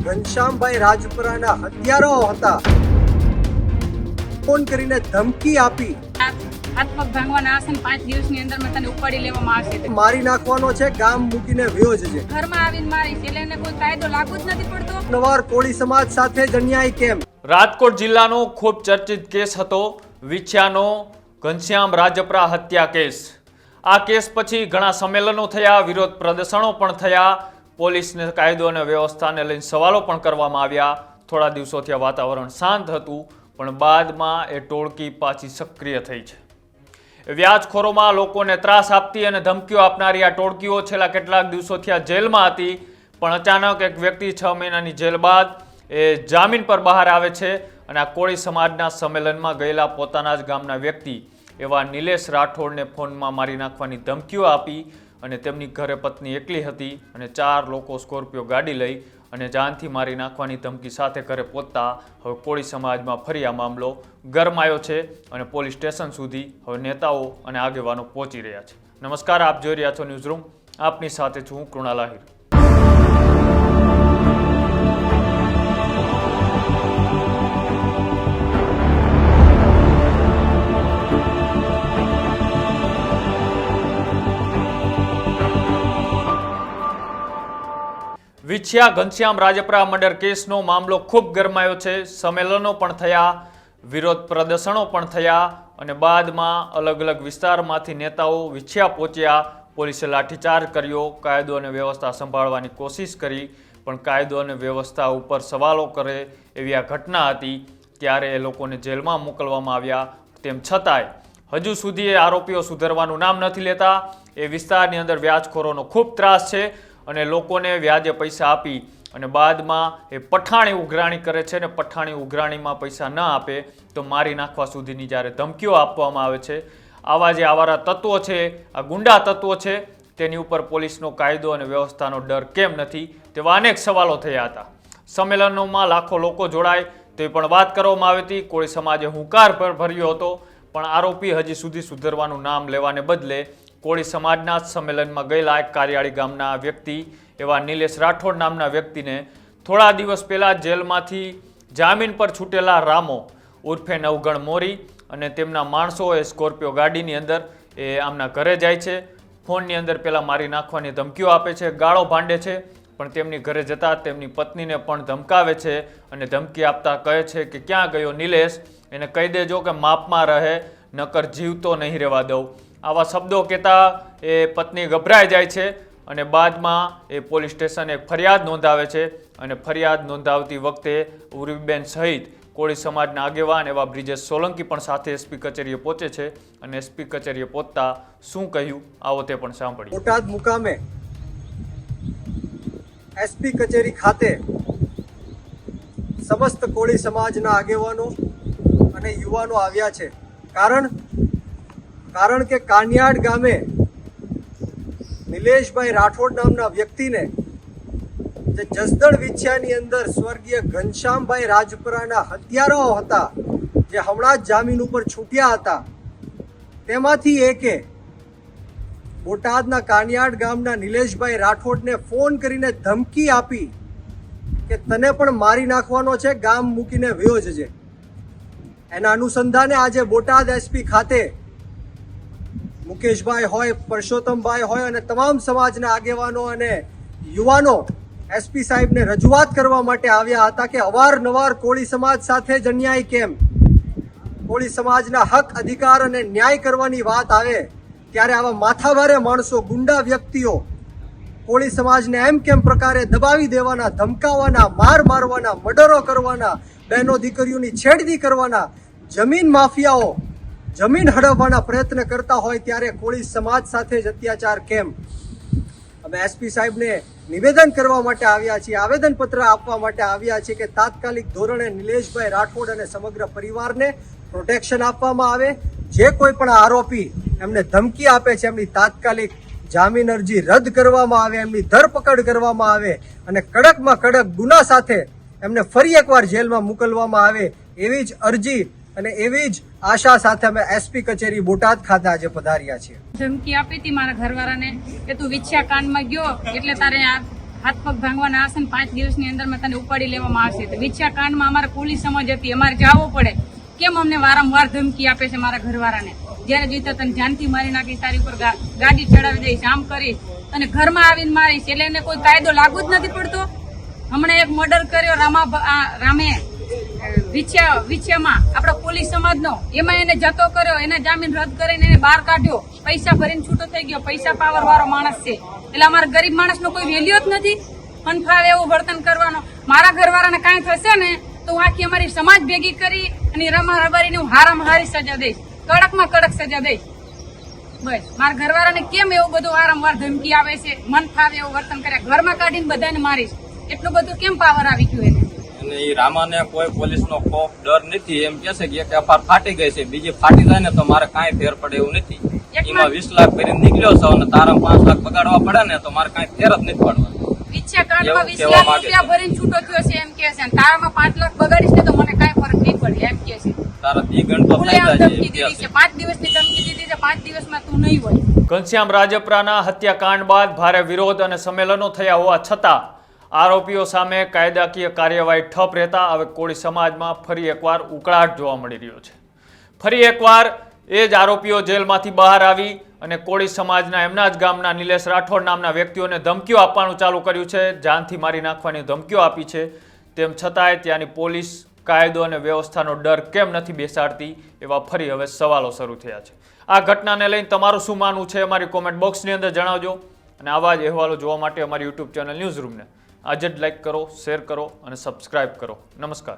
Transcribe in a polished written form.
ઘનશ્યામભાઈ રાજપરાના હત્યારાઓ હતા. ફોન કરીને ધમકી આપી હાથ પગ ભાંગવાના હશે ને 5 દિવસની અંદર મેં તને ઉપાડી લેવામાં આવશે, મારી નાખવાનો છે, ગામ મૂકીને વયો જજે. ઘરમાં આવીને મારી છે, એટલે એને કોઈ કાયદો લાગુ જ નથી પડતો. નવાર કોળી સમાજ સાથે જ અન્યાય કેમ? રાજકોટ જિલ્લાનો ખૂબ ચર્ચિત કેસ હતો વિછિયાનો ઘનશ્યામ રાજપરા હત્યા કેસ. આ કેસ પછી ઘણા સંમેલનો થયા, વિરોધ પ્રદર્શનો પણ થયા, પોલીસને કાયદો અને વ્યવસ્થાને લઈને સવાલો પણ કરવામાં આવ્યા. થોડા દિવસોથી આ વાતાવરણ શાંત હતું, પણ બાદમાં એ ટોળકી પાછી સક્રિય થઈ છે. વ્યાજખોરોમાં લોકોને ત્રાસ આપતી અને ધમકીઓ આપનારી આ ટોળકીઓ છેલ્લા કેટલાક દિવસોથી આ જેલમાં હતી, પણ અચાનક એક વ્યક્તિ 6 મહિનાની જેલ બાદ એ જામીન પર બહાર આવે છે અને આ કોળી સમાજના સંમેલનમાં ગયેલા પોતાના જ ગામના વ્યક્તિ એવા નિલેશ રાઠોડને ફોનમાં મારી નાખવાની ધમકીઓ આપી અને તેમની ઘરે પત્ની એકલી હતી અને 4 લોકો સ્કોર્પિયો ગાડી લઈ અને જાનથી મારી નાખવાની ધમકી સાથે ઘરે પહોંચતા હવે કોળી સમાજમાં ફરી આ મામલો ગરમાયો છે અને પોલીસ સ્ટેશન સુધી હવે નેતાઓ અને આગેવાનો પહોંચી રહ્યા છે. નમસ્કાર, આપ જોઈ રહ્યા છો ન્યૂઝ રૂમ. આપની સાથે છું હું કૃણાલ આહિર. વિછિયા ઘનશ્યામ રાજપરા મર્ડર કેસનો મામલો ખૂબ ગરમાયો છે. સંમેલનો પણ થયા, વિરોધ પ્રદર્શનો પણ થયા અને બાદમાં અલગ અલગ વિસ્તારમાંથી નેતાઓ વિછિયા પહોંચ્યા. પોલીસે લાઠીચાર્જ કર્યો, કાયદો અને વ્યવસ્થા સંભાળવાની કોશિશ કરી, પણ કાયદો અને વ્યવસ્થા ઉપર સવાલો કરે એવી આ ઘટના હતી. ત્યારે એ લોકોને જેલમાં મોકલવામાં આવ્યા. તેમ છતાંય હજુ સુધી એ આરોપીઓ સુધરવાનું નામ નથી લેતા. એ વિસ્તારની અંદર વ્યાજખોરોનો ખૂબ ત્રાસ છે અને લોકોને વ્યાજે પૈસા આપી અને બાદમાં એ પઠાણી ઉઘરાણી કરે છે ને પઠાણી ઉઘરાણીમાં પૈસા ન આપે તો મારી નાખવા સુધીની જ્યારે ધમકીઓ આપવામાં આવે છે. આવા જે આવારા તત્વો છે, આ ગુંડા તત્વો છે, તેની ઉપર પોલીસનો કાયદો અને વ્યવસ્થાનો ડર કેમ નથી તેવા અનેક સવાલો થયા હતા. સંમેલનોમાં લાખો લોકો જોડાય તે પણ વાત કરવામાં આવી હતી. કોળી સમાજે હુંકાર પર ભર્યો હતો, પણ આરોપી હજી સુધી સુધરવાનું નામ લેવાને બદલે કોળી સમાજના જ સંમેલનમાં ગયેલા એક કારિયાળી ગામના વ્યક્તિ એવા નિલેશ રાઠોડ નામના વ્યક્તિને થોડા દિવસ પહેલાં જેલમાંથી જામીન પર છૂટેલા રામો ઉર્ફે નવગણ મોરી અને તેમના માણસો એ સ્કોર્પિયો ગાડીની અંદર એ આમના ઘરે જાય છે. ફોનની અંદર પહેલાં મારી નાખવાની ધમકીઓ આપે છે, ગાળો ભાંડે છે, પણ તેમની ઘરે જતાં તેમની પત્નીને પણ ધમકાવે છે અને ધમકી આપતા કહે છે કે ક્યાં ગયો નિલેશ, એને કહી દેજો કે માપમાં રહે, નકર જીવતો નહીં રહેવા દઉં. આવા શબ્દો કહેતા એ પત્ની ગભરાઈ જાય છે અને બાદમાં એ પોલીસ સ્ટેશને એક ફરિયાદ નોંધાવે છે અને ફરિયાદ નોંધાવતી વખતે ઉર્વીબેન સહિત કોળી સમાજના આગેવાન એવા બ્રિજેશ સોલંકી પણ સાથે એસપી કચેરીએ પહોંચે છે અને એસપી કચેરીએ પહોંચતા શું કહ્યું આવો તે પણ સાંભળીએ. બોટાદ મુકામે એસપી કચેરી ખાતે સમસ્ત કોળી સમાજના આગેવાનો અને યુવાનો આવ્યા છે. કારણ કે કાનિયાડ ગામે નિલેશભાઈ રાઠોડ નામના વ્યક્તિને જે જસદણ વિછિયાની અંદર સ્વર્ગીય ઘનશ્યામભાઈ રાજપરાના હત્યારાઓ હતા, જે હમણાં જ જામીન ઉપર છૂટ્યા હતા, તેમાંથી એકે બોટાદના કાનિયાડ ગામના નિલેશભાઈ રાઠોડને ફોન કરીને ધમકી આપી કે તને પણ મારી નાખવાનો છે, ગામ મૂકીને વયો જજે. એના અનુસંધાને આજે બોટાદ એસપી ખાતે મુકેશભાઈ હોય, પરસોત્તમભાઈ હોય અને તમામ સમાજના આગેવાનો અને યુવાનો એસપી સાહેબને રજૂઆત કરવા માટે આવ્યા હતા કે અવારનવાર કોળી સમાજ સાથે જ અન્યાય કેમ? કોળી સમાજના હક, અધિકાર અને ન્યાય કરવાની વાત આવે ત્યારે આવા માથાભારે માણસો, ગુંડા વ્યક્તિઓ કોળી સમાજને એમ કેમ પ્રકારે દબાવી દેવાના, ધમકાવવાના, માર મારવાના, મર્ડરો કરવાના, બહેનો દીકરીઓની છેડતી કરવાના, જમીન માફિયાઓ જમીન હડપવાના પ્રયત્ન કરતા હોય ત્યારે કોળી સમાજ સાથે જ અત્યાચાર કેમ? અમે એસપી સાહેબને નિવેદન કરવા માટે આવ્યા છીએ, આવેદનપત્ર આપવા માટે આવ્યા છીએ કે તાત્કાલિક ધોરણે નિલેશભાઈ રાઠોડ અને સમગ્ર પરિવારને પ્રોટેક્શન આપવામાં આવે. જે કોઈ પણ આરોપી એમને ધમકી આપે છે એમની તાત્કાલિક જામીન અરજી રદ કરવામાં આવે, એમની ધરપકડ કરવામાં આવે અને કડકમાં કડક ગુના સાથે એમને ફરી એકવાર જેલમાં મોકલવામાં આવે એવી જ અરજી અને એવી જ આશા સાથે અમે એસપી કચેરી બોટાદ ખાતે આજે પધાર્યા છીએ. ધમકી આપી હતી મારા ઘરવાળાને કે તું વિછિયા કાંડમાં ગયો એટલે તારે આ હાથ પગ ભાંગવાના હશે ને 5 દિવસની અંદર મેં તને ઉપાડી લેવામાં આવશે. તો વિછ્યા કાંડમાં અમારે કોલી સમાજ હતી, અમારે જવું પડે. કેમ અમને વારંવાર ધમકી આપે છે મારા ઘરવાળાને? જયારે જોઈતા તને જાનથી મારી નાખીશ, તારી ઉપર ગાડી ચડાવી દઈશ, આમ કરીશ, અને ઘરમાં આવીને મારીશ. એટલે એને કોઈ કાયદો લાગુ જ નથી પડતો. હમણાં એક મર્ડર કર્યો રામે વિછ્યામાં આપણા પોલીસ સમાજનો, એમાં એને જતો કર્યો, એને જામીન રદ કરીને એને બહાર કાઢ્યો, પૈસા ભરીને છૂટો થઈ ગયો. પૈસા પાવર વાળો માણસ છે, એટલે અમારા ગરીબ માણસનો કોઈ વેલ્યુ જ નથી. અનફાવે એવું વર્તન કરવાનો. મારા ઘરવાળાને કાંઈ થશે ને તો હું આખી અમારી સમાજ ભેગી કરી અને રબારીને હું હારામાં હારી સજા દઈશ, કડકમાં કડક સજા દઈશ. બસ મારા ઘરવાળાને કેમ એવું બધું વારંવાર ધમકી આવે છે? મન ફાવે એવું વર્તન કર્યા, ઘરમાં કાઢીને બધાને મારીશ, એટલું બધું કેમ પાવર આવી ગયું એને? અને એ રામાને કોઈ પોલીસનો ખોફ ડર નથી. એમ કે છે કે એક એફઆર ફાટી ગઈ છે, બીજી ફાટી જાય ને તો મારે કાંઈ ફેર પડે એવું નથી. એમાં 20 લાખ ભરીને નીકળ્યો છે અને તારા 5 લાખ બગાડવા પડે ને તો મારે કાંઈ ફેર જ નથી પડવા. વિછ્યા કાંડમાં 20 લાખ રૂપિયા ભરીને છૂટો થયો છે એમ કે છે, અને તારામાં 5 લાખ બગાડીશ ને તો મને કાંઈ ફરક નહીં પડે એમ કે છે. તારા 2 ગણ તો થઈ જાય ધમકી દીધી છે, 5 દિવસની ધમકી દીધી છે, 5 દિવસમાં તું નહીં હોય. ઘનશ્યામ રાજપરાના હત્યાકાંડ બાદ ભારે વિરોધ અને સંમેલનો થયા હોવા છતાં આરોપીઓ સામે કાયદાકીય કાર્યવાહી ઠપ રહેતા હવે કોળી સમાજમાં ફરી એકવાર ઉકળાટ જોવા મળી રહ્યો છે. ફરી એકવાર એ જ આરોપીઓ જેલમાંથી બહાર આવી અને કોળી સમાજના એમના જ ગામના નિલેશ રાઠોડ નામના વ્યક્તિઓને ધમકીઓ આપવાનું ચાલુ કર્યું છે, જાનથી મારી નાખવાની ધમકીઓ આપી છે. તેમ છતાંય ત્યાંની પોલીસ કાયદો અને વ્યવસ્થાનો ડર કેમ નથી બેસાડતી, એવા ફરી હવે સવાલો શરૂ થયા છે. આ ઘટનાને લઈને તમારું શું માનવું છે અમારી કોમેન્ટ બોક્સની અંદર જણાવજો. અને આવા જ અહેવાલો જોવા માટે અમારી યુટ્યુબ ચેનલ ન્યૂઝ રૂમને આજે જ લાઈક કરો, શેર કરો અને સબસ્ક્રાઇબ કરો. નમસ્કાર.